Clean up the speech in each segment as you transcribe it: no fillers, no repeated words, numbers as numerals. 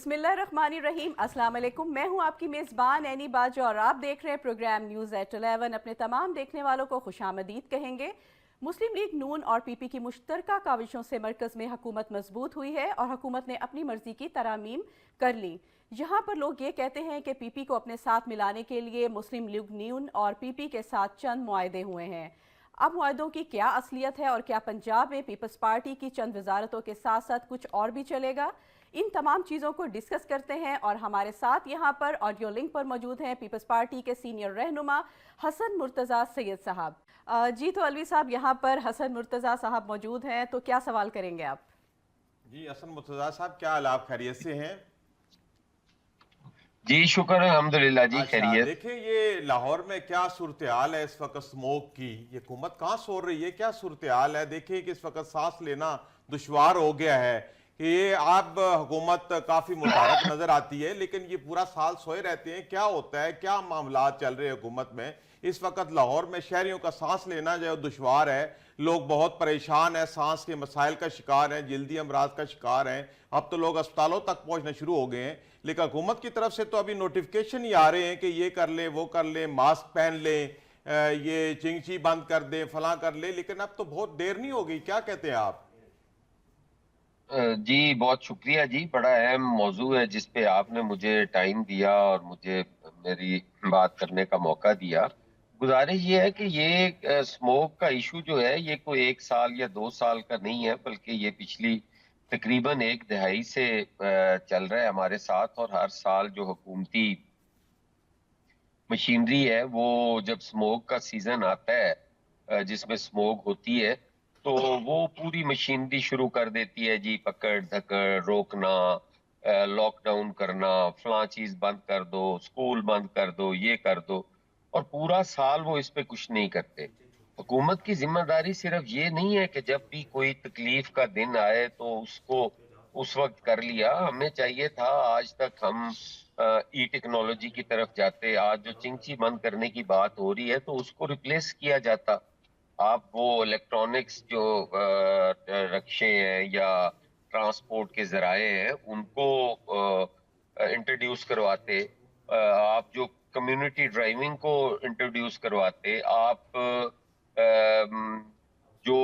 बिस्मिल्लाहिर्रहमानिर्रहीम। अस्सलाम वालेकुम। मैं हूं आपकी मेज़बान एनी बाजो और आप देख रहे हैं प्रोग्राम न्यूज़ एट 11। अपने तमाम देखने वालों को खुशामदीद कहेंगे। मुस्लिम लीग नून और पीपी की मुश्तरका काविशों से मरकज़ में हुकूमत मजबूत हुई है और हुकूमत ने अपनी मर्जी की तरामीम कर ली। यहाँ पर लोग ये कहते हैं कि पीपी को अपने साथ मिलाने के लिए मुस्लिम लीग नून और पीपी के साथ चंद मुआहदे हुए हैं। अब मुआहदों की क्या असलियत है और क्या पंजाब में पीपल्स पार्टी की चंद वजारतों के साथ साथ कुछ और भी चलेगा, इन तमाम चीज़ों को डिस्कस करते हैं। और हमारे साथ यहाँ पर ऑडियो लिंक पर मौजूद हैं पीपल्स पार्टी के सीनियर रहनुमा हसन मुर्तज़ा सैयद साहब। जी तो अलवी साहब, यहाँ पर हसन मुर्तज़ा साहब मौजूद हैं, तो क्या सवाल करेंगे आप? जी हसन मुर्तज़ा साहब, क्या हाल, आप खैरियत से हैं? जी शुक्र अल्हम्दुलिल्लाह जी, अच्छा, खैरियत। देखिए ये लाहौर में क्या सूरत हाल है इस वक्त स्मोक की, ये हुकूमत कहाँ सो रही है, क्या सूरत हाल है? देखिए कि इस वक्त सांस लेना दुश्वार हो गया है कि ये आप हुकूमत काफ़ी मुतारक नज़र आती है लेकिन ये पूरा साल सोए रहते हैं। क्या होता है, क्या मामला चल रहे हैं हुकूमत में? इस वक्त लाहौर में शहरियों का सांस लेना जो दुश्वार है, लोग बहुत परेशान हैं, सांस के मसाइल का शिकार हैं, जल्दी अमराज का शिकार हैं। अब तो लोग अस्पतालों तक पहुंचना शुरू हो गए हैं, लेकिन हुकूमत की तरफ से तो अभी नोटिफिकेशन ही आ रहे हैं कि ये कर लें, वो कर लें, मास्क पहन लें, ये चिंगची बंद कर दें, फलां कर लें। लेकिन अब तो बहुत देर नहीं हो गई, क्या कहते हैं आप? जी बहुत शुक्रिया जी, बड़ा अहम मौजू है जिस पे आपने मुझे टाइम दिया और मुझे मेरी बात करने का मौका दिया। गुजारिश ये है कि ये स्मोक का इशू जो है ये कोई 1 साल या 2 साल का नहीं है, बल्कि ये पिछली तकरीबन 1 दहाई से चल रहा है हमारे साथ। और हर साल जो हुकूमती मशीनरी है वो जब स्मोक का सीजन आता है जिसमें स्मोक होती है तो वो पूरी मशीनरी शुरू कर देती है जी, पकड़ धकड़, रोकना, लॉकडाउन करना, फलां चीज बंद कर दो, स्कूल बंद कर दो, ये कर दो। और पूरा साल वो इस पे कुछ नहीं करते। हुकूमत की जिम्मेदारी सिर्फ ये नहीं है कि जब भी कोई तकलीफ का दिन आए तो उसको उस वक्त कर लिया। हमें चाहिए था आज तक हम ई टेक्नोलॉजी की तरफ जाते। आज जो चिंची बंद करने की बात हो रही है तो उसको रिप्लेस किया जाता। आप वो इलेक्ट्रॉनिक्स जो रक्शे हैं या ट्रांसपोर्ट के जराए हैं उनको इंट्रोड्यूस करवाते। आप जो कम्युनिटी ड्राइविंग को इंट्रोड्यूस करवाते। आप जो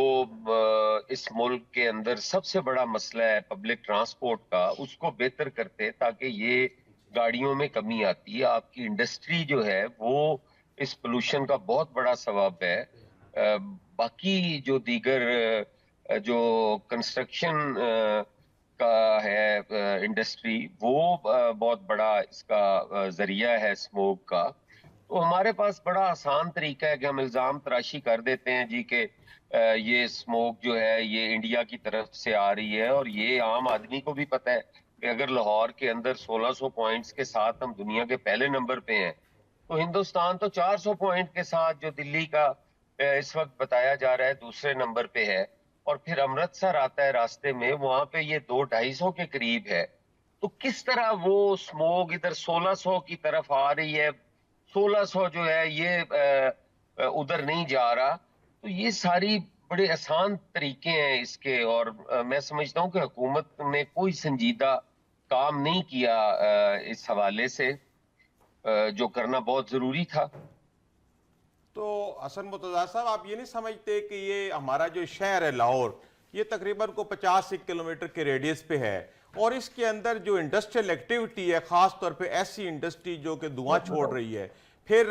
इस मुल्क के अंदर सबसे बड़ा मसला है पब्लिक ट्रांसपोर्ट का, उसको बेहतर करते ताकि ये गाड़ियों में कमी आती है। आपकी इंडस्ट्री जो है वो इस पोल्यूशन का बहुत बड़ा सबब है। बाकी जो दीगर जो कंस्ट्रक्शन का है इंडस्ट्री, वो बहुत बड़ा इसका जरिया है स्मोक का। तो हमारे पास बड़ा आसान तरीका है कि हम इल्जाम तराशी कर देते हैं जी कि ये स्मोक जो है ये इंडिया की तरफ से आ रही है। और ये आम आदमी को भी पता है कि अगर लाहौर के अंदर 1600 पॉइंट्स के साथ हम दुनिया के पहले नंबर पे हैं, तो हिंदुस्तान तो 400 पॉइंट के साथ जो दिल्ली का इस वक्त बताया जा रहा है दूसरे नंबर पे है। और फिर अमृतसर आता है रास्ते में, वहां पे ये 200-250 के करीब है। तो किस तरह वो स्मोक इधर 1600 की तरफ आ रही है, 1600 जो है ये उधर नहीं जा रहा। तो ये सारी बड़े आसान तरीके हैं इसके। और मैं समझता हूँ कि हुकूमत ने कोई संजीदा काम नहीं किया इस हवाले से, जो करना बहुत जरूरी था। तो हसन मुर्तज़ा साहब, आप ये नहीं समझते कि ये हमारा जो शहर है लाहौर, ये तकरीबन को 50 किलोमीटर के रेडियस पे है और इसके अंदर जो इंडस्ट्रियल एक्टिविटी है, ख़ास तौर पे ऐसी इंडस्ट्री जो कि धुआं छोड़ रही है, फिर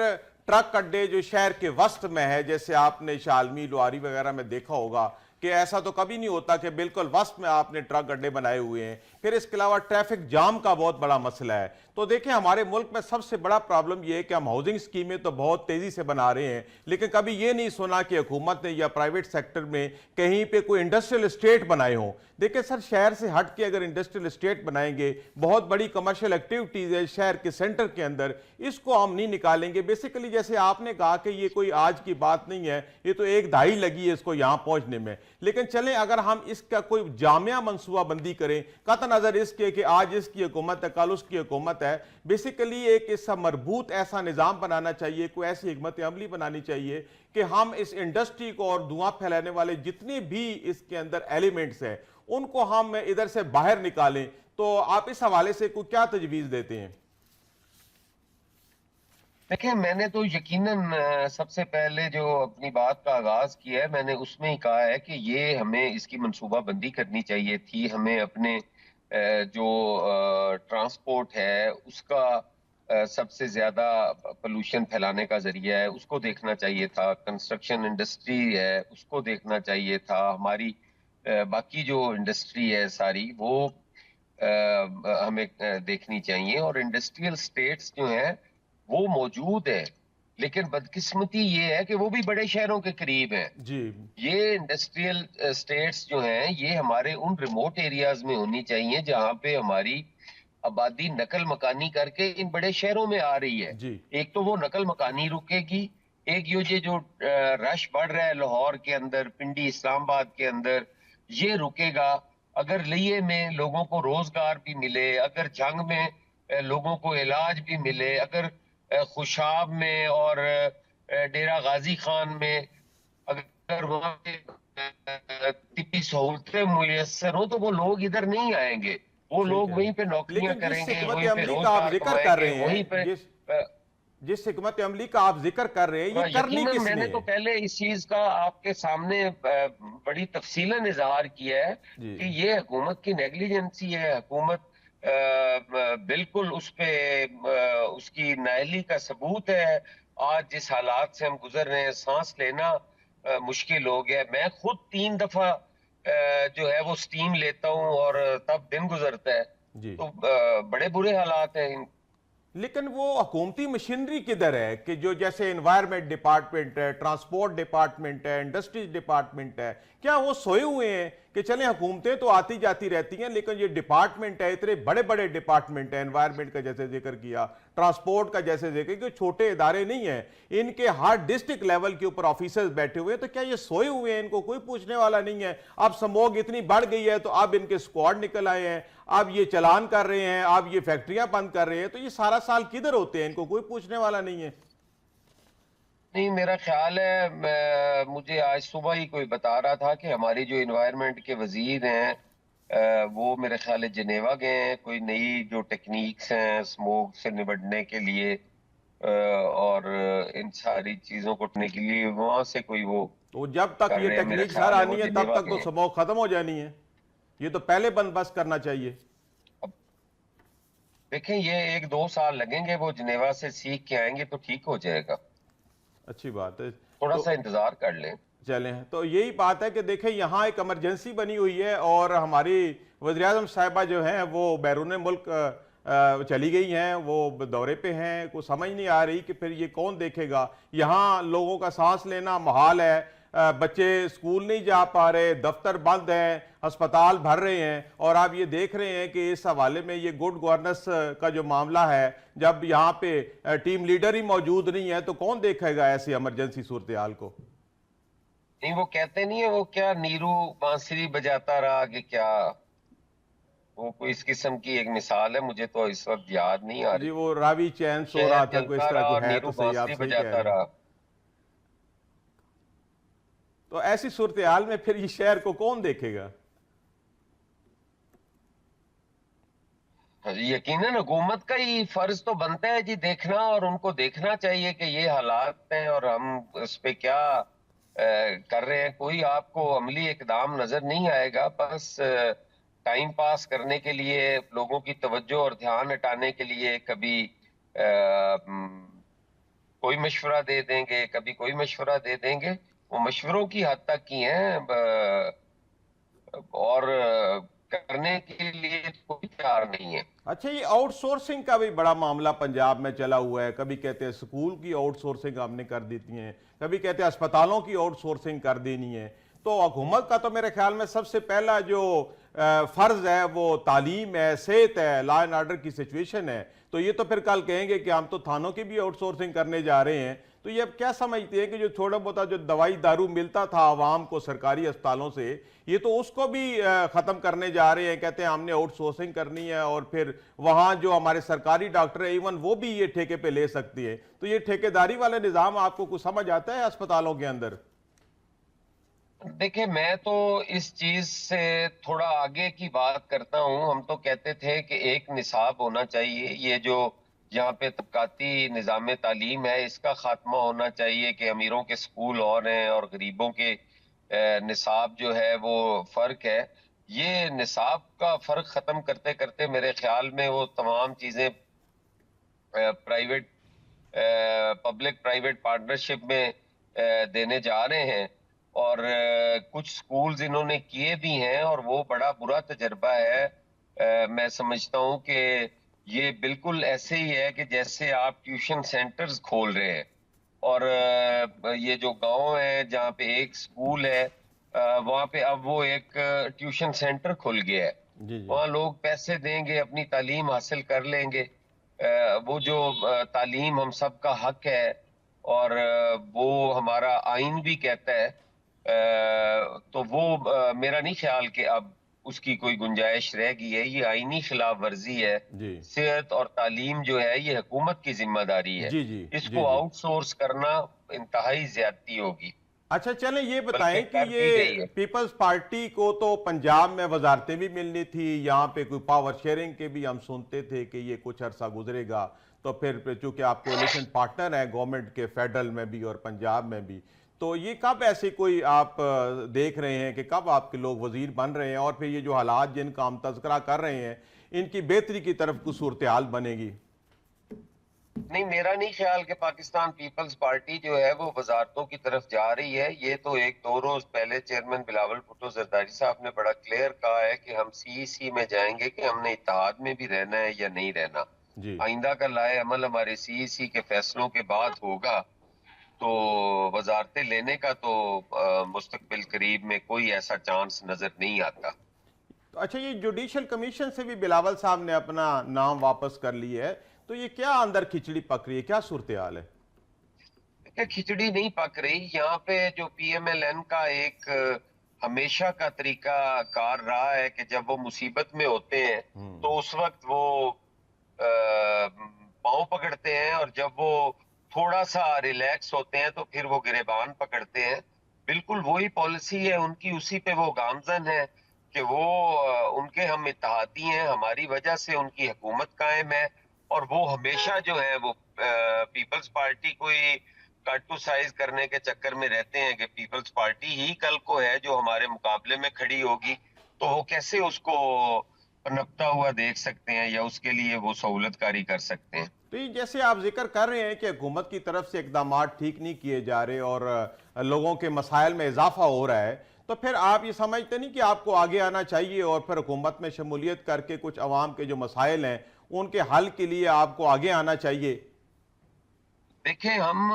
ट्रक अड्डे जो शहर के वस्त में है, जैसे आपने शालमी लुआरी वगैरह में देखा होगा कि ऐसा तो कभी नहीं होता कि बिल्कुल वस्त में आपने ट्रक अड्डे बनाए हुए हैं। फिर इसके अलावा ट्रैफिक जाम का बहुत बड़ा मसला है। तो देखें, हमारे मुल्क में सबसे बड़ा प्रॉब्लम यह है कि हम हाउसिंग स्कीमें तो बहुत तेजी से बना रहे हैं, लेकिन कभी ये नहीं सुना कि हुकूमत ने या प्राइवेट सेक्टर में कहीं पे कोई इंडस्ट्रियल एस्टेट बनाए हों। देखिए सर, शहर से हट के अगर इंडस्ट्रियल एस्टेट बनाएंगे, बहुत बड़ी कमर्शियल एक्टिविटीज है शहर के सेंटर के अंदर, इसको हम नहीं निकालेंगे। बेसिकली जैसे आपने कहा कि ये कोई आज की बात नहीं है, ये तो 1 दहाई लगी है इसको यहां पहुंचने में। लेकिन चलें, अगर हम इसका कोई जामिया मनसूबा बंदी करें, कत नजर इसके कि आज इसकी हुकूमत है, कल उसकी हुकूमत है, बेसिकली एक इसका मरबूत ऐसा निज़ाम बनाना चाहिए, कोई ऐसी हिकमत अमली बनानी चाहिए कि हम इस इंडस्ट्री को और धुआं फैलाने वाले जितने भी इसके अंदर एलिमेंट्स हैं उनको हम इधर से बाहर निकालें, تو آپ اس حوالے سے کوئی کیا تجویز دیتے ہیں؟ دیکھیں، میں نے تو یقیناً سب سے پہلے جو اپنی بات کا آغاز کیا ہے، میں نے اس میں ہی کہا ہے کہ یہ ہمیں اس کی منصوبہ بندی کرنی چاہیے تھی. ہمیں اپنے جو ٹرانسپورٹ ہے اس کا سب سے زیادہ پولوشن پھیلانے کا ذریعہ ہے اس کو دیکھنا چاہیے تھا. کنسٹرکشن انڈسٹری ہے اس کو دیکھنا چاہیے تھا. ہماری باقی جو انڈسٹری ہے ساری وہ ہمیں دیکھنی چاہیے. اور انڈسٹریل اسٹیٹس جو ہیں وہ موجود ہے، لیکن بدقسمتی یہ ہے کہ وہ بھی بڑے شہروں کے قریب ہیں. جی یہ انڈسٹریل اسٹیٹس جو ہیں یہ ہمارے ان ریموٹ ایریاز میں ہونی چاہیے جہاں پہ ہماری آبادی نقل مکانی کر کے ان بڑے شہروں میں آ رہی ہے. جی ایک تو وہ نقل مکانی رکے گی، ایک یہ جو رش بڑھ رہا ہے لاہور کے اندر، پنڈی، اسلام آباد کے اندر، یہ رکے گا. اگر لیے میں لوگوں کو روزگار بھی ملے، اگر جنگ میں لوگوں کو علاج بھی ملے، اگر خوشاب میں اور ڈیرہ غازی خان میں اگر وہاں طبی سہولتیں میسر ہوں تو وہ لوگ ادھر نہیں آئیں گے. وہ صحیح لوگ کہہ رہے وہیں ہیں. پہ نوکریاں لیکن کریں جس گے، حکمت وہیں پہ عملی کا آپ روزگار ذکر کمائیں کر گے، رہے وہیں ہیں، پہ جس حکمت عملی کا آپ ذکر کر رہے ہیں، یہ کرنی یقیناً کس میں نے نے تو ہے؟ پہلے اس چیز کا آپ کے سامنے بڑی تفصیلاً اظہار کیا ہے جی کہ یہ حکومت کی نیگلیجنسی ہے. حکومت بالکل اس پہ اس کی نااہلی کا ثبوت ہے. آج جس حالات سے ہم گزر رہے ہیں، سانس لینا مشکل ہو گیا. میں خود 3 دفعہ جو ہے وہ سٹیم لیتا ہوں اور تب دن گزرتا ہے. جی تو بڑے برے حالات ہیں. لیکن وہ حکومتی مشینری کدھر ہے کہ جو جیسے انوائرمنٹ ڈپارٹمنٹ ہے، ٹرانسپورٹ ڈپارٹمنٹ ہے، انڈسٹریز ڈپارٹمنٹ ہے، کیا وہ سوئے ہوئے ہیں کہ چلیں حکومتیں تو آتی جاتی رہتی ہیں لیکن یہ ڈپارٹمنٹ ہے، اتنے بڑے بڑے ڈپارٹمنٹ ہیں، انوائرمنٹ کا جیسے ذکر کیا، ٹرانسپورٹ کا جیسے ذکر کیا، چھوٹے ادارے نہیں ہیں، ان کے ہر ڈسٹرکٹ لیول کے اوپر آفیسرز بیٹھے ہوئے ہیں، تو کیا یہ سوئے ہوئے ہیں؟ ان کو کوئی پوچھنے والا نہیں ہے؟ اب سموگ اتنی بڑھ گئی ہے تو اب ان کے سکواڈ نکل آئے ہیں، اب یہ چلان کر رہے ہیں، اب یہ فیکٹریاں بند کر رہے ہیں، تو یہ سارا سال کدھر ہوتے ہیں؟ ان کو کوئی پوچھنے والا نہیں ہے. نہیں، میرا خیال ہے مجھے آج صبح ہی کوئی بتا رہا تھا کہ ہماری جو انوائرمنٹ کے وزیر ہیں وہ میرے خیال ہے جنیوا گئے ہیں. کوئی نئی جو ٹیکنیکس ہیں سموگ سے نمٹنے کے لیے اور ان ساری چیزوں کو ٹنے کے لیے وہاں سے کوئی وہ جب تک کر یہ رہے ہیں. میرا ٹیکنیک سر خیال ہے وہ آنی ہے تب جنیوا تک تو گئے ہیں. سموگ ختم ہو جانی ہے. یہ تو پہلے بندوبست کرنا چاہیے. دیکھیں یہ 1-2 سال لگیں گے، وہ جنیوا سے سیکھ کے آئیں گے تو ٹھیک ہو جائے گا. اچھی بات ہے. تھوڑا تو سا انتظار کر لیں. چلیں، تو یہی بات ہے کہ دیکھیں یہاں ایک ایمرجنسی بنی ہوئی ہے اور ہماری وزیراعظم صاحبہ جو ہیں وہ بیرون ملک چلی گئی ہیں، وہ دورے پہ ہیں. کوئی سمجھ نہیں آ رہی کہ پھر یہ کون دیکھے گا. یہاں لوگوں کا سانس لینا محال ہے. بچے سکول نہیں جا پا رہے، دفتر بند ہیں، ہسپتال بھر رہے ہیں، اور آپ یہ دیکھ رہے ہیں کہ اس حوالے میں یہ گڈ گورننس کا جو معاملہ ہے، جب یہاں پہ ٹیم لیڈر ہی موجود نہیں ہے تو کون دیکھے گا ایسی ایمرجنسی صورتحال کو؟ نہیں، وہ کہتے نہیں ہے وہ کیا نیرو بانسری بجاتا رہا کہ کیا، وہ کوئی اس قسم کی ایک مثال ہے، مجھے تو اس وقت یاد نہیں آ رہی. جی وہ راوی چین سو رہا شہر تھا، کوئی اس جلتا طرح رہا، کوئی ہے، نیرو تو صحیح، آپ بانسری صحیح کہہ بجاتا رہے ہیں. رہا. تو ایسی صورتحال میں پھر یہ شہر کو کون دیکھے گا؟ یقیناً حکومت کا ہی فرض تو بنتا ہے جی دیکھنا، اور ان کو دیکھنا چاہیے کہ یہ حالات ہیں اور ہم اس پہ کیا کر رہے ہیں. کوئی آپ کو عملی اقدام نظر نہیں آئے گا، بس ٹائم پاس کرنے کے لیے، لوگوں کی توجہ اور دھیان ہٹانے کے لیے کبھی کوئی مشورہ دے دیں گے، کبھی کوئی مشورہ دے دیں گے. وہ مشوروں کی حد تک کی ہیں اور کرنے کے لیے کوئی تیار نہیں ہے. اچھا، یہ آؤٹ سورسنگ کا بھی بڑا معاملہ پنجاب میں چلا ہوا ہے. کبھی کہتے ہیں سکول کی آؤٹ سورسنگ ہم نے کر دیتی ہیں، کبھی کہتے ہیں اسپتالوں کی آؤٹ سورسنگ کر دینی ہے. تو حکومت کا تو میرے خیال میں سب سے پہلا جو فرض ہے وہ تعلیم ہے، صحت ہے، لا اینڈ آرڈر کی سچویشن ہے. تو یہ تو پھر کل کہیں گے کہ ہم تو تھانوں کی بھی آؤٹ سورسنگ کرنے جا رہے ہیں. تو یہ اب کیا سمجھتے ہیں کہ جو چھوٹا موٹا جو دوائی دارو ملتا تھا عوام کو سرکاری اسپتالوں سے، یہ تو اس کو بھی ختم کرنے جا رہے ہیں. کہتے ہیں ہم نے آؤٹ سورسنگ کرنی ہے اور پھر وہاں جو ہمارے سرکاری ڈاکٹر ہیں ایون وہ بھی یہ ٹھیکے پہ لے سکتی ہیں. تو یہ ٹھیکیداری والے نظام آپ کو کچھ سمجھ آتا ہے اسپتالوں کے اندر؟ دیکھیں میں تو اس چیز سے تھوڑا آگے کی بات کرتا ہوں. ہم تو کہتے تھے کہ ایک نصاب ہونا چاہیے. یہ جو یہاں پہ طبقاتی نظام تعلیم ہے اس کا خاتمہ ہونا چاہیے کہ امیروں کے سکول اور ہیں اور غریبوں کے نصاب جو ہے وہ فرق ہے. یہ نصاب کا فرق ختم کرتے کرتے میرے خیال میں وہ تمام چیزیں پرائیویٹ پبلک پرائیویٹ پارٹنرشپ میں دینے جا رہے ہیں. اور کچھ سکولز انہوں نے کیے بھی ہیں اور وہ بڑا برا تجربہ ہے. میں سمجھتا ہوں کہ یہ بالکل ایسے ہی ہے کہ جیسے آپ ٹیوشن سینٹرز کھول رہے ہیں اور یہ جو گاؤں ہے جہاں پہ ایک سکول ہے وہاں پہ اب وہ ایک ٹیوشن سینٹر کھل گیا ہے. جی جی وہاں لوگ پیسے دیں گے اپنی تعلیم حاصل کر لیں گے. وہ جو تعلیم ہم سب کا حق ہے اور وہ ہمارا آئین بھی کہتا ہے تو وہ میرا نہیں خیال کہ اب اس کی کوئی گنجائش رہ گئی ہے. یہ آئینی خلاف ورزی ہے. جی صحت اور تعلیم جو ہے یہ حکومت کی ذمہ داری ہے. جی جی اس جی کو جی آؤٹ سورس کرنا انتہائی زیادتی ہوگی. اچھا چلیں یہ بتائیں بلکہ کہ کر بھی گئی یہ ہے. پیپلز پارٹی کو تو پنجاب میں وزارتیں بھی ملنی تھی, یہاں پہ کوئی پاور شیئرنگ کے بھی ہم سنتے تھے کہ یہ کچھ عرصہ گزرے گا, تو پھر چونکہ آپ کولیشن پارٹنر ہیں گورنمنٹ کے فیڈرل میں بھی اور پنجاب میں بھی, تو یہ کب ایسے کوئی آپ دیکھ رہے ہیں کہ کب آپ کے لوگ وزیر بن رہے ہیں اور پھر یہ جو حالات جن کا ہم تذکرہ کر رہے ہیں ان کی بہتری کی طرف کچھ صورتحال بنے گی؟ نہیں, میرا نہیں خیال کہ پاکستان پیپلز پارٹی جو ہے وہ وزارتوں کی طرف جا رہی ہے. یہ تو ایک دو روز پہلے چیئرمین بلاول بھٹو زرداری صاحب نے بڑا کلیئر کہا ہے کہ ہم سی میں جائیں گے کہ ہم نے اتحاد میں بھی رہنا ہے یا نہیں رہنا. جی آئندہ کا لائے عمل ہمارے سی کے فیصلوں کے بعد ہوگا. تو وزارتیں لینے کا تو مستقبل قریب میں کوئی ایسا چانس نظر نہیں آتا. اچھا, یہ جوڈیشل کمیشن سے بھی بلاول صاحب نے اپنا نام واپس کر لی ہے, تو یہ کیا اندر کھچڑی پک رہی ہے, کیا صورتحال ہے؟ کھچڑی نہیں پک رہی. یہاں پہ جو پی ایم ایل این کا ایک ہمیشہ کا طریقہ کار رہا ہے کہ جب وہ مصیبت میں ہوتے ہیں تو اس وقت وہ پاؤں پکڑتے ہیں اور جب وہ تھوڑا سا ریلیکس ہوتے ہیں تو پھر وہ گریبان پکڑتے ہیں. بالکل وہی پالیسی ہے ان کی, اسی پہ وہ گامزن ہے کہ وہ ان کے ہم اتحادی ہیں, ہماری وجہ سے ان کی حکومت قائم ہے. اور وہ ہمیشہ جو ہے وہ پیپلز پارٹی کو ہی کٹ سائز کرنے کے چکر میں رہتے ہیں کہ پیپلز پارٹی ہی کل کو ہے جو ہمارے مقابلے میں کھڑی ہوگی, تو وہ کیسے اس کو پنپتا ہوا دیکھ سکتے ہیں یا اس کے لیے وہ سہولت کاری کر سکتے ہیں. تو یہ جیسے آپ ذکر کر رہے ہیں کہ حکومت کی طرف سے اقدامات ٹھیک نہیں کیے جا رہے اور لوگوں کے مسائل میں اضافہ ہو رہا ہے, تو پھر آپ یہ سمجھتے نہیں کہ آپ کو آگے آنا چاہیے اور پھر حکومت میں شمولیت کر کے کچھ عوام کے جو مسائل ہیں ان کے حل کے لیے آپ کو آگے آنا چاہیے؟ دیکھیں, ہم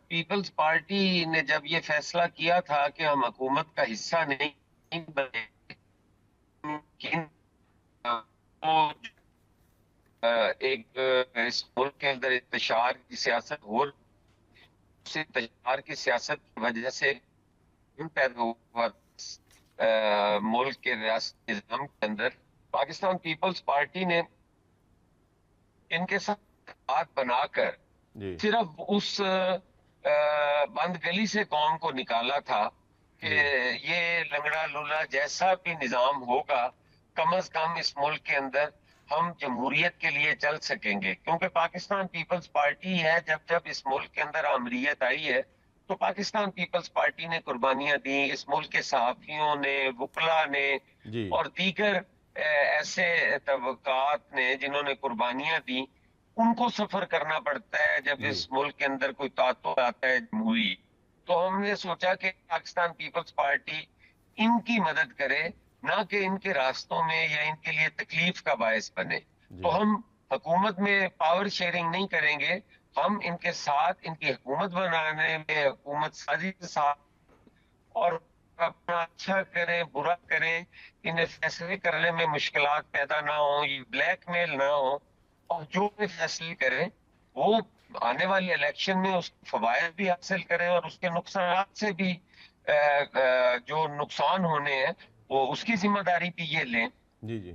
پیپلز پارٹی نے جب یہ فیصلہ کیا تھا کہ ہم حکومت کا حصہ نہیں بنے, ایک اس ملک کے اندر انتشار کی سیاست ہو, اس انتشار کی سیاست کی وجہ سے پیدا ہوا ملک کے ریاستی نظام کے اندر پاکستان پیپلز پارٹی نے ان کے ساتھ بات بنا کر جی صرف اس بند گلی سے قوم کو نکالا تھا کہ یہ لنگڑا لولا جیسا بھی نظام ہوگا کم از کم اس ملک کے اندر ہم جمہوریت کے لیے چل سکیں گے. کیونکہ پاکستان پیپلز پارٹی ہے, جب اس ملک کے اندر آمریت آئی ہے تو پاکستان پیپلز پارٹی نے قربانیاں دی, اس ملک کے صحافیوں نے, وکلا نے جی اور دیگر ایسے طبقات نے جنہوں نے قربانیاں دی, ان کو سفر کرنا پڑتا ہے جب اس ملک کے اندر کوئی تعطل آتا ہے جمہوری. تو ہم نے سوچا کہ پاکستان پیپلز پارٹی ان کی مدد کرے, نہ کہ ان کے راستوں میں یا ان کے لیے تکلیف کا باعث بنے. تو ہم حکومت میں پاور شیئرنگ نہیں کریں گے, ہم ان کے ساتھ ان کی حکومت بنانے میں حکومت سازی کے ساتھ اور اپنا اچھا کریں برا کریں, انہیں فیصلے کرنے میں مشکلات پیدا نہ ہوں, یہ بلیک میل نہ ہو, اور جو بھی فیصلے کریں وہ آنے والے الیکشن میں اس فوائد بھی حاصل کریں اور اس کے نقصانات سے بھی جو نقصان ہونے ہیں وہ اس کی ذمہ داری بھی یہ لیں. جی جی.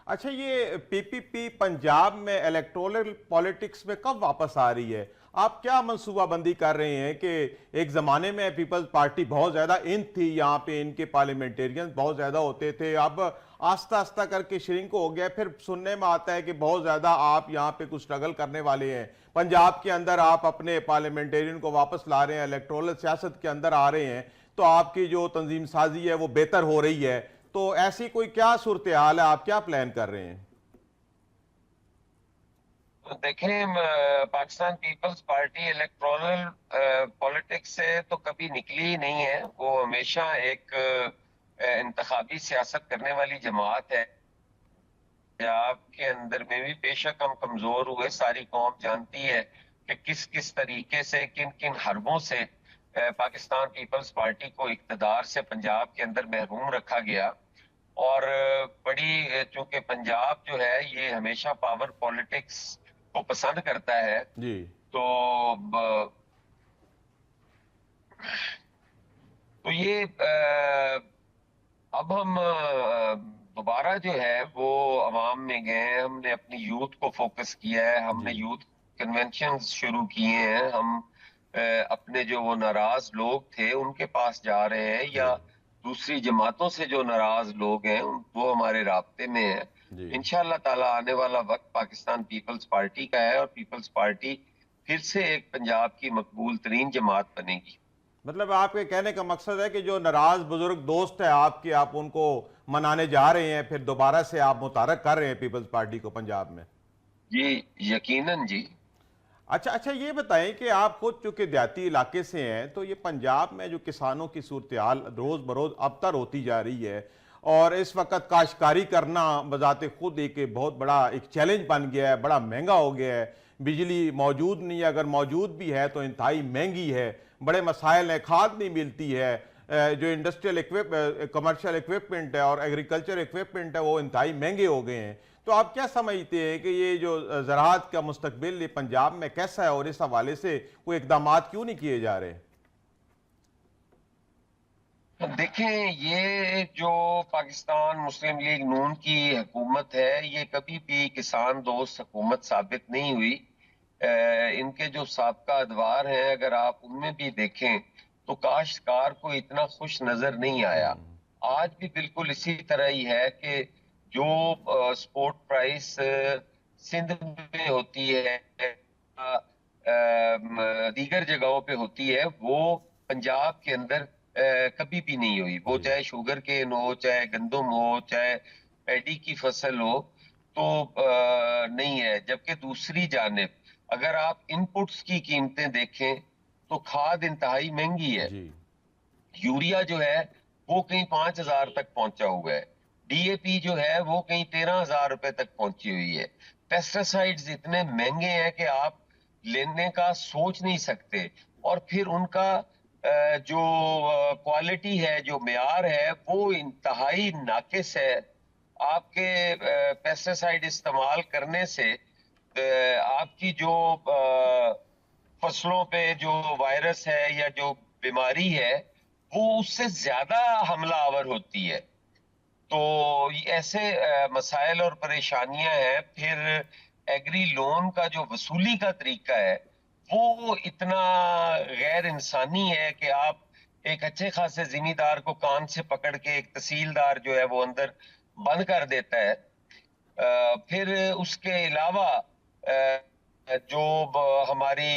اچھا, یہ پی پی پی پنجاب میں الیکٹورل پولیٹکس میں کب واپس آ رہی ہے؟ آپ کیا منصوبہ بندی کر رہے ہیں کہ ایک زمانے میں پیپلز پارٹی بہت زیادہ ان تھی، یہاں پہ ان کے پارلیمنٹیرینز بہت زیادہ ہوتے تھے، اب آہستہ آہستہ کر کے شرنک ہو گیا، پھر سننے میں آتا ہے کہ بہت زیادہ آپ یہاں پہ کچھ سٹرگل کرنے والے ہیں، پنجاب کے اندر آپ اپنے پارلیمنٹیرین کو واپس لا رہے ہیں، الیکٹورل سیاست کے اندر آ رہے ہیں، تو آپ کی جو تنظیم سازی ہے وہ بہتر ہو رہی ہے، تو ایسی کوئی کیا صورتحال ہے، آپ کیا پلان کر رہے ہیں؟ دیکھیں، پاکستان پیپلز پارٹی الیکٹورل پولیٹکس سے تو کبھی نکلی ہی نہیں ہے. وہ ہمیشہ ایک انتخابی سیاست کرنے والی جماعت ہے. آپ کے اندر میں بھی بے شک ہم کمزور ہوئے، ساری قوم جانتی ہے کہ کس کس طریقے سے، کن کن حربوں سے پاکستان پیپلز پارٹی کو اقتدار سے پنجاب کے اندر محروم رکھا گیا. اور بڑی چونکہ پنجاب جو ہے یہ ہمیشہ پاور پولیٹکس کو پسند کرتا ہے، جی تو یہ اب ہم دوبارہ جو ہے وہ عوام میں گئے، ہم نے اپنی یوتھ کو فوکس کیا ہے، ہم نے جی یوتھ کنونشنز شروع کیے ہیں، ہم اپنے جو وہ ناراض لوگ تھے ان کے پاس جا رہے ہیں، جی یا دوسری جماعتوں سے جو ناراض لوگ ہیں وہ ہمارے رابطے میں ہیں. جی انشاءاللہ تعالی آنے والا وقت پاکستان پیپلز پارٹی کا ہے، اور پیپلز پارٹی پھر سے ایک پنجاب کی مقبول ترین جماعت بنے گی. مطلب آپ کے کہنے کا مقصد ہے کہ جو ناراض بزرگ دوست ہیں آپ کے، آپ ان کو منانے جا رہے ہیں، پھر دوبارہ سے آپ متحرک کر رہے ہیں پیپلز پارٹی کو پنجاب میں؟ جی یقیناً جی. اچھا یہ بتائیں کہ آپ خود چونکہ دیہاتی علاقے سے ہیں، تو یہ پنجاب میں جو کسانوں کی صورتحال روز بروز ابتر ہوتی جا رہی ہے، اور اس وقت کاشتکاری کرنا بذات خود ایک بہت بڑا ایک چیلنج بن گیا ہے، بڑا مہنگا ہو گیا ہے، بجلی موجود نہیں ہے، اگر موجود بھی ہے تو انتہائی مہنگی ہے، بڑے مسائل ہیں، کھاد نہیں ملتی ہے، جو انڈسٹریل کمرشل اکوپمنٹ ہے اور ایگریکلچر اکوپمنٹ ہے وہ انتہائی مہنگے ہو گئے ہیں. تو آپ کیا سمجھتے ہیں کہ یہ جو زراعت کا مستقبل یہ پنجاب میں کیسا ہے، اور اس حوالے سے کوئی اقدامات کیوں نہیں کیے جا رہے؟ دیکھیں، یہ جو پاکستان مسلم لیگ نون کی حکومت ہے یہ کبھی بھی کسان دوست حکومت ثابت نہیں ہوئی. ان کے جو سابقہ ادوار ہیں اگر آپ ان میں بھی دیکھیں تو کاشتکار کو اتنا خوش نظر نہیں آیا. آج بھی بالکل اسی طرح ہی ہے کہ جو سپورٹ پرائس سندھ میں ہوتی ہے، دیگر جگہوں پہ ہوتی ہے، وہ پنجاب کے اندر کبھی بھی نہیں ہوئی. وہ جی چاہے شوگر کین ہو، چاہے گندم ہو، چاہے پیڈی کی فصل ہو، تو نہیں ہے. جبکہ دوسری جانب اگر آپ ان پٹس کی قیمتیں دیکھیں تو کھاد انتہائی مہنگی ہے. جی یوریا جو ہے وہ کہیں 5,000 تک پہنچا ہوا ہے، ڈی اے پی جو ہے وہ کہیں 13,000 روپے تک پہنچی ہوئی ہے. پیسٹیسائیڈز اتنے مہنگے ہیں کہ آپ لینے کا سوچ نہیں سکتے. اور پھر ان کا جو کوالٹی ہے، جو معیار ہے، وہ انتہائی ناقص ہے. آپ کے پیسٹیسائیڈ استعمال کرنے سے آپ کی جو فصلوں پہ جو وائرس ہے یا جو بیماری ہے وہ اس سے زیادہ حملہ آور ہوتی ہے. تو ایسے مسائل اور پریشانیاں ہیں. پھر ایگری لون کا جو وصولی کا طریقہ ہے وہ اتنا غیر انسانی ہے کہ آپ ایک اچھے خاصے زمیندار کو کان سے پکڑ کے ایک تحصیلدار جو ہے وہ اندر بند کر دیتا ہے. پھر اس کے علاوہ جو ہماری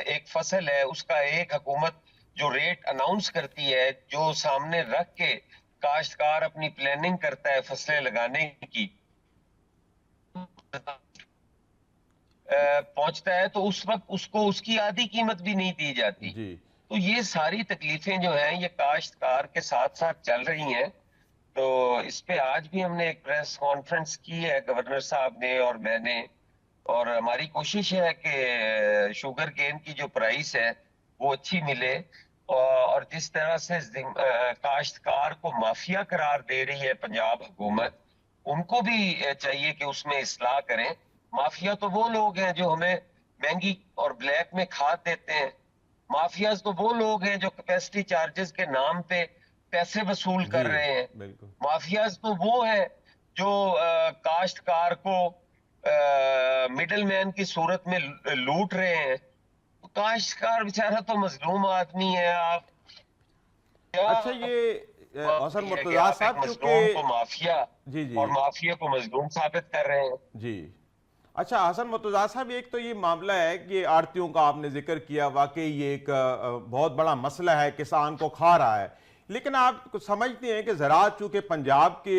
ایک فصل ہے اس کا ایک حکومت جو ریٹ اناؤنس کرتی ہے، جو سامنے رکھ کے کاشتکار اپنی پلاننگ کرتا ہے فصلیں لگانے کی، پہنچتا ہے تو اس وقت اس کو اس کی آدھی قیمت بھی نہیں دی جاتی. جی تو یہ ساری تکلیفیں جو ہیں یہ کاشتکار کے ساتھ ساتھ چل رہی ہیں. تو اس پہ آج بھی ہم نے ایک پریس کانفرنس کی ہے، گورنر صاحب نے اور میں نے، اور ہماری کوشش ہے کہ شوگر کین کی جو پرائس ہے وہ اچھی ملے. اور جس طرح سے کاشتکار کو مافیا قرار دے رہی ہے پنجاب حکومت، ان کو بھی چاہیے کہ اس میں اصلاح کریں. مافیا تو وہ لوگ ہیں جو ہمیں مہنگی اور بلیک میں کھاد دیتے ہیں. مافیاز تو وہ لوگ ہیں جو کیپیسٹی چارجز کے نام پہ پیسے وصول کر جی رہے ہیں. بالکل مافیاز تو وہ ہیں جو کاشتکار کو مڈل مین کی صورت میں لوٹ رہے ہیں. काश्तकार बेचारा तो मजलूम आदमी है। आप क्या अच्छा, ये हसन कि मुर्तजा आप एक साहब, मजलूम को चूंकि माफिया जी जी और माफिया को मजलूम साबित कर रहे हैं। जी, अच्छा हसन मुर्तजा साहब, एक तो ये मामला है कि आड़तियों का आपने जिक्र किया, वाकई ये एक बहुत बड़ा मसला है, किसान को खा रहा है। लेकिन आप समझते हैं कि ज़राअत चूँकि पंजाब के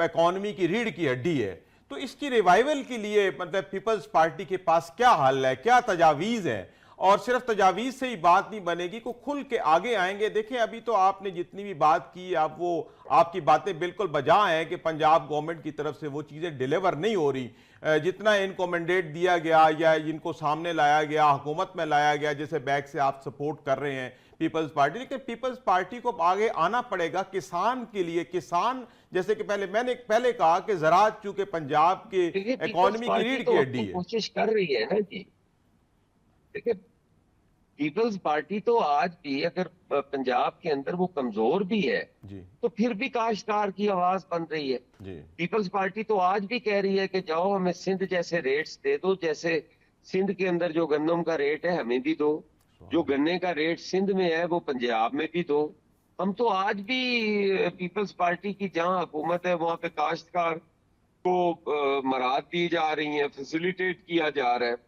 इकॉनमी की रीढ़ की हड्डी है, तो इसकी रिवाइवल के लिए मतलब पीपल्स पार्टी के पास क्या हल है, क्या तजावीज़ है? और सिर्फ तजावीज़ से ही बात नहीं बनेगी, को खुल के आगे आएंगे? देखिए, अभी तो आपने जितनी भी बात की, आप वो आपकी बातें बिल्कुल बजा हैं कि पंजाब गवर्नमेंट की तरफ से वो चीज़ें डिलीवर नहीं हो रही। जितना इनको मैंडेट दिया गया या इनको सामने लाया गया, हुकूमत में लाया गया, जैसे बैक से आप सपोर्ट कर रहे हैं पीपल्स पार्टी, लेकिन पीपल्स पार्टी को आगे आना पड़ेगा किसान के लिए। किसान, जैसे कि मैंने पहले कहा कि ज़राअत चूंकि पंजाब के देखिए, पीपल्स इकॉनमी की पार्टी रीढ़ तो की अपनी हड्डी है। कोशिश कर रही है ना जी। देखिए, पीपल्स पार्टी तो आज भी अगर पंजाब के अंदर वो कमजोर भी है जी तो फिर भी काश्तकार की आवाज बन रही है। जी पीपल्स पार्टी तो आज भी कह रही है कि जाओ हमें सिंध जैसे रेट्स दे दो, जैसे सिंध के अंदर जो गंदम का रेट है हमें भी दो, जो गन्ने का रेट सिंध में है वो पंजाब में भी दो। हम तो आज भी पीपल्स पार्टी की जहां हुकूमत है वहां पे काश्तकार को मराहत दी जा रही है, फैसिलिटेट किया जा रहा है।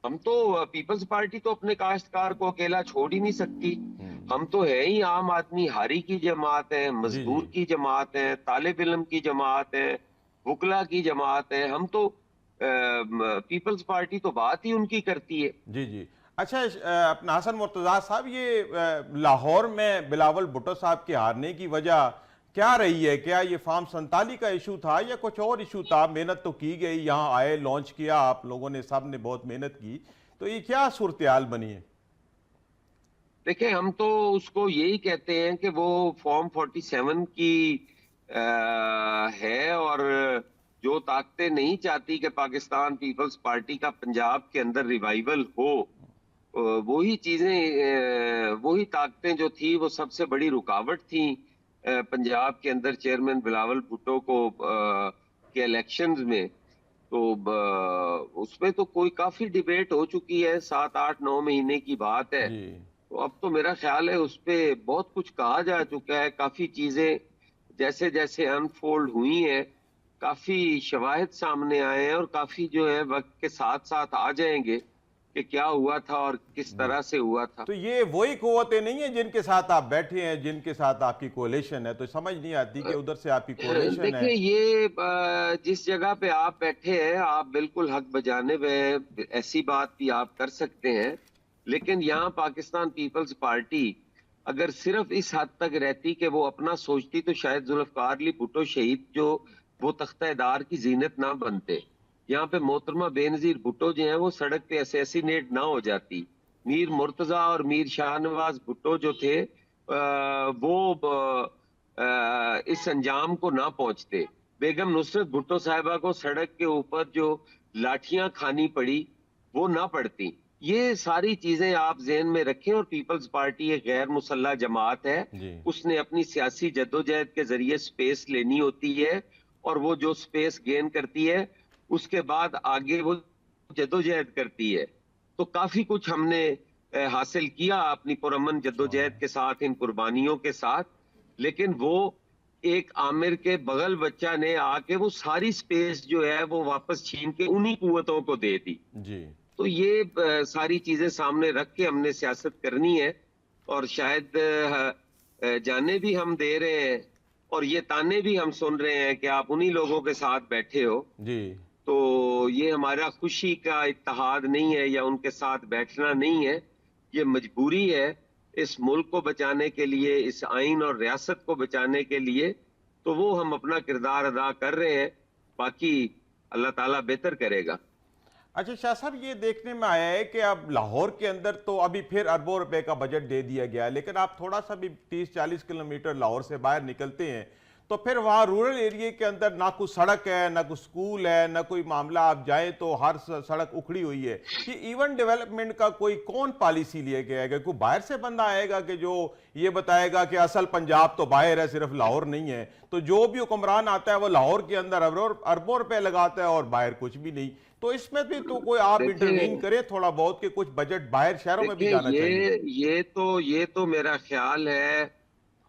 हम तो पीपल्स पार्टी तो अपने काश्तकार को अकेला छोड़ ही नहीं सकती। हम तो है ही आम आदमी, हारी की जमात है, जी जी मजदूर की जमात है, तालिब इल्म की जमात है, वकला की जमात है। हम तो पीपल्स पार्टी तो बात ही उनकी करती है। जी जी। अच्छा, अपना हसन मुर्तजा साहब, ये लाहौर में बिलावल भुट्टो साहब के हारने की वजह क्या रही है? क्या ये फार्म 47 का इशू था या कुछ और इशू था? मेहनत तो की गई, यहाँ आए, लॉन्च किया आप लोगों ने, सब ने बहुत मेहनत की, तो ये क्या सूरत हाल बनी है? देखिए, हम तो उसको यही कहते हैं कि वो फॉर्म 47 की है, और जो ताकतें नहीं चाहती कि पाकिस्तान पीपल्स पार्टी का पंजाब के अंदर रिवाइवल हो, वही चीजें, वही ताकतें जो थी वो सबसे बड़ी रुकावट थी पंजाब के अंदर चेयरमैन बिलावल भुट्टो को के इलेक्शंस में। तो उसमें तो कोई काफी डिबेट हो चुकी है, 7 8 9 महीने की बात है। जी तो अब तो मेरा ख्याल है उस पे बहुत कुछ कहा जा चुका है। काफी चीजें जैसे जैसे अनफोल्ड हुई हैं, काफी शवाहिद सामने आए हैं, और काफी जो है वक्त के साथ साथ आ जाएंगे कि क्या हुआ था और किस जी। तरह से हुआ था। तो ये वही कुव्वतें नहीं है जिनके साथ आप बैठे हैं, जिनके साथ आपकी कोalition है? तो समझ नहीं आती कि उधर से आपकी कोalition है। देखिए, ये जिस जगह पे आप बैठे हैं आप बिल्कुल हक बजाने में, ऐसी बात भी आप कर सकते हैं। लेकिन यहाँ पाकिस्तान पीपल्स पार्टी अगर सिर्फ इस हद तक रहती कि वो अपना सोचती तो शायद जुल्फकार अली भुट्टो शहीद जो वो तख्तेदार की जीनत ना बनते। यहाँ पे मोहतरमा बेनजीर भुट्टो जो है वो सड़क पे असैसिनेट ना हो जाती। मीर मुर्तजा और मीर शाहनवाज भुट्टो जो थे वो इस अंजाम को ना पहुंचते। बेगम नुसरत भुट्टो साहिबा को सड़क के ऊपर जो लाठियां खानी पड़ी वो ना पड़ती। ये सारी चीजें आप ज़हन में रखें। और पीपल्स पार्टी एक गैर मुसल्लह जमात है, जी उसने अपनी सियासी जद्दोजहद के जरिए स्पेस लेनी होती है, और वो जो स्पेस गेन करती है उसके बाद आगे वो जद्दोजहद करती है। तो काफी कुछ हमने हासिल किया अपनी पुरअमन जद्दोजहद के साथ, इन कुर्बानियों के साथ। लेकिन वो एक आमिर के बगल बच्चा ने आके वो सारी स्पेस जो है वो वापस छीन के उन्हीं कुव्वतों को दे दी। जी तो ये सारी चीजें सामने रख के हमने सियासत करनी है। और शायद जाने भी हम दे रहे हैं और ये ताने भी हम सुन रहे हैं कि आप उन्हीं लोगों के साथ बैठे हो। जी तो ये हमारा खुशी का इत्तेहाद नहीं है या उनके साथ बैठना नहीं है, ये मजबूरी है इस मुल्क को बचाने के लिए, इस आइन और रियासत को बचाने के लिए। तो वो हम अपना किरदार अदा कर रहे हैं, बाकी अल्लाह ताला बेहतर करेगा। अच्छा शाह साहब, ये देखने में आया है कि अब लाहौर के अंदर तो अभी फिर अरबों रुपए का बजट दे दिया गया है, लेकिन आप थोड़ा सा भी 30-40 किलोमीटर लाहौर से बाहर निकलते हैं तो फिर वहाँ रूरल एरिया के अंदर ना कोई सड़क है, ना कोई स्कूल है, ना कोई मामला, आप जाएं तो हर सड़क उखड़ी हुई है। कि इवन डेवलपमेंट का कोई कौन पॉलिसी लिए गया है? कोई बाहर से बंदा आएगा कि जो ये बताएगा कि असल पंजाब तो बाहर है, सिर्फ लाहौर नहीं है? तो जो भी हुक्मरान आता है वो लाहौर के अंदर अरबों रुपए लगाता है और बाहर कुछ भी नहीं। तो इसमें भी तो कोई आप इंटरवीन करें थोड़ा बहुत, कि कुछ बजट बाहर शहरों में भी जाना चाहिए। ये तो मेरा ख्याल है,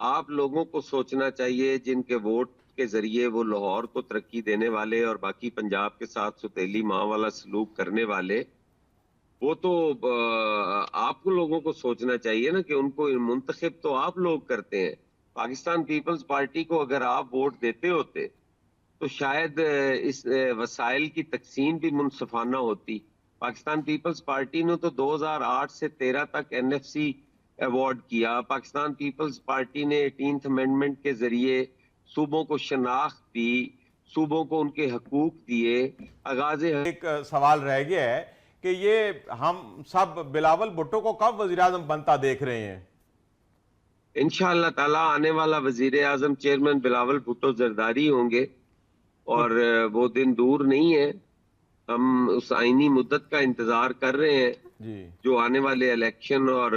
आप लोगों को सोचना चाहिए, जिनके वोट के जरिए वो लाहौर को तरक्की देने वाले और बाकी पंजाब के साथ सुतेली माँ वाला सलूक करने वाले, वो तो आप लोगों को सोचना चाहिए ना कि उनको मुंतखब तो आप लोग करते हैं। पाकिस्तान पीपल्स पार्टी को अगर आप वोट देते होते तो शायद इस वसाइल की तकसीम भी मुनसफाना होती। पाकिस्तान पीपल्स पार्टी ने तो 2008 से 13 तक एनएफसी अवार्ड किया। पाकिस्तान पीपल्स पार्टी ने 18th अमेंडमेंट के जरिए सूबों को शनाख्त दी, सूबों को उनके हकूक दिए। एक सवाल रह गया है कि ये हम सब बिलावल भुट्टो को कब वज़ीर-ए-आज़म बनता देख रहे हैं? इंशाअल्लाह ताला आने वाला वजीर आजम चेयरमैन बिलावल भुट्टो जरदारी होंगे और वो दिन दूर नहीं है। हम उस आईनी मुद्दत का इंतजार कर रहे हैं जी, जो आने वाले इलेक्शन और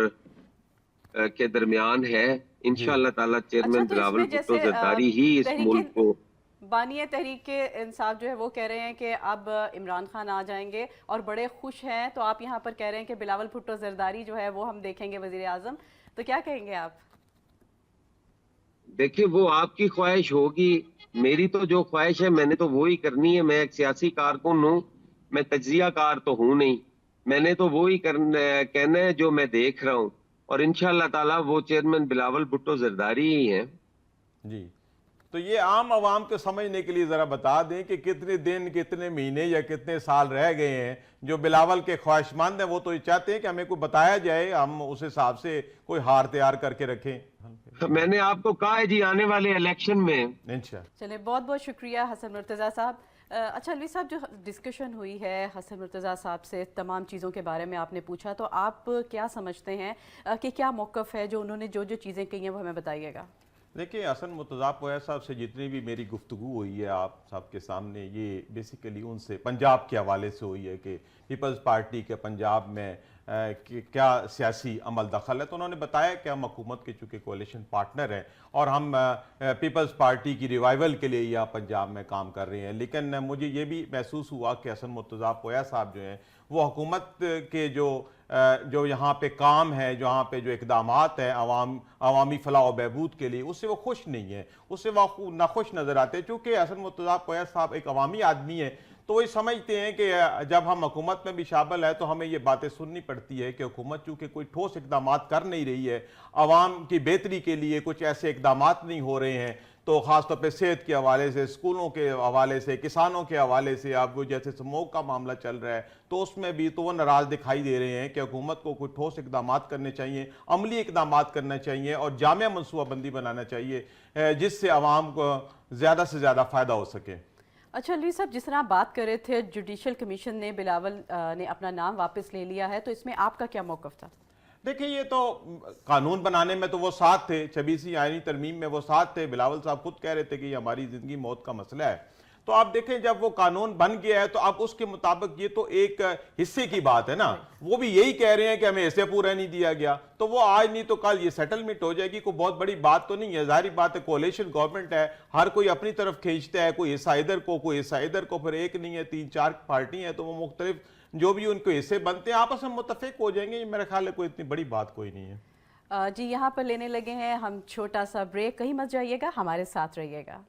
के दरमियान है। इंशाअल्लाह ताला चेयरमैन तो बिलावल इसमें भुट्टो जैसे जरदारी ही इस मुल्क को बानिया तहरीक इंसाफ जो है वो कह रहे हैं कि अब इमरान खान आ जाएंगे और बड़े खुश हैं, तो आप यहाँ पर कह रहे हैं कि बिलावल भुट्टो जरदारी जो है वो हम देखेंगे वजीर आजम, तो क्या कहेंगे आप? देखिए, वो आपकी ख्वाहिश होगी, मेरी तो जो ख्वाहिश है मैंने तो वो ही करनी है। मैं एक सियासी कारकुन हूँ, मैं तज्जिया कार तो हूँ नहीं। मैंने तो वो ही कहना है जो मैं देख रहा हूँ, और इंशाअल्लाह ताला वो चेयरमैन बिलावल भुट्टो जरदारी ही हैं। जी। तो ये आम आवाम को समझने के लिए ज़रा बता दें कि कितने दिन, कितने महीने या कितने साल रह गए हैं। जो बिलावल के ख्वाहिशमंद हैं वो तो ये चाहते हैं कि हमें कोई बताया जाए, हम उस हिसाब से कोई हार तैयार करके रखें। मैंने आपको कहा है जी, आने वाले इलेक्शन में इंशाअल्लाह। चलिए, बहुत बहुत शुक्रिया हसन मुर्तज़ा साहब। अच्छा अलवी साहब, जो डिस्कशन हुई है हसन मुर्तज़ा साहब से, तमाम चीज़ों के बारे में आपने पूछा, तो आप क्या समझते हैं कि क्या मौक़िफ़ है? जो उन्होंने जो चीज़ें कही हैं वो हमें बताइएगा। देखिए, हसन मुर्तज़ा पोया साहब से जितनी भी मेरी गुफ्तगू हुई है आप सबके सामने, ये बेसिकली उनसे पंजाब के हवाले से हुई है कि पीपल्स पार्टी के पंजाब में क्या सियासी अमल दखल है। तो उन्होंने बताया कि हम हुकूमत के चूँकि कोalition पार्टनर हैं और हम पीपल्स पार्टी की रिवाइवल के लिए यहाँ पंजाब में काम कर रहे हैं। लेकिन मुझे ये भी महसूस हुआ कि हसन मुर्तज़ा पोया साहब जो हैं वो हुकूमत के जो यहाँ पे काम है, जो यहाँ पे जो इक़दामात हैं अवामी फलाह व बहबूद के लिए, उससे वो खुश नहीं है, उससे वो नाखुश नज़र आते हैं। चूँकि हसन मुर्तज़ा पोया साहब एक अवामी आदमी है, तो वो समझते हैं कि जब हम हुकूमत में भी शामिल है तो हमें ये बातें सुननी पड़ती है कि हुकूमत चूँकि कोई ठोस इक़दामात कर नहीं रही है, अवाम की बेहतरी के लिए कुछ ऐसे इक़दामात नहीं हो रहे हैं, तो ख़ासतौर पे सेहत के हवाले से, स्कूलों के हवाले से, किसानों के हवाले से, अब वो जैसे स्मोक का मामला चल रहा है तो उसमें भी तो वो नाराज़ दिखाई दे रहे हैं कि हुकूमत को कुछ ठोस इक़दामात करने चाहिए, अमली इक़दामात करना चाहिए और जामिया मनसूबाबंदी बनाना चाहिए जिससे आवाम को ज़्यादा से ज़्यादा फ़ायदा हो सके। अच्छा अलवी साहब, जिस तरह आप बात कर रहे थे जुडिशल कमीशन ने बिलावल ने अपना नाम वापस ले लिया है, तो इसमें आपका क्या मौक़िफ़ था? देखिए, ये तो कानून बनाने में तो वो साथ थे, 26वीं आईनी तरमीम में वो साथ थे। बिलावल साहब खुद कह रहे थे कि ये हमारी ज़िंदगी मौत का मसला है। तो आप देखें, जब वो कानून बन गया है तो अब उसके मुताबिक ये तो एक हिस्से की बात है ना, वो भी यही कह रहे हैं कि हमें ऐसे पूरा नहीं दिया गया, तो वो आज नहीं तो कल ये सेटलमेंट हो जाएगी। कोई बहुत बड़ी बात तो नहीं है। ज़ाहिर बात है, कोalition गवर्नमेंट है, हर कोई अपनी तरफ खींचता है, कोई हिस्सा इधर को, कोई हिस्सा इधर को, फिर एक नहीं है 3-4 पार्टी हैं, तो वो मुख्तलिफ जो भी उनको हिस्से बनते हैं आपस में मुत्तफिक हो जाएंगे। मेरा ख्याल है कोई इतनी बड़ी बात कोई नहीं है। जी, यहाँ पर लेने लगे हैं हम छोटा सा ब्रेक, कहीं मत जाइएगा, हमारे साथ रहिएगा।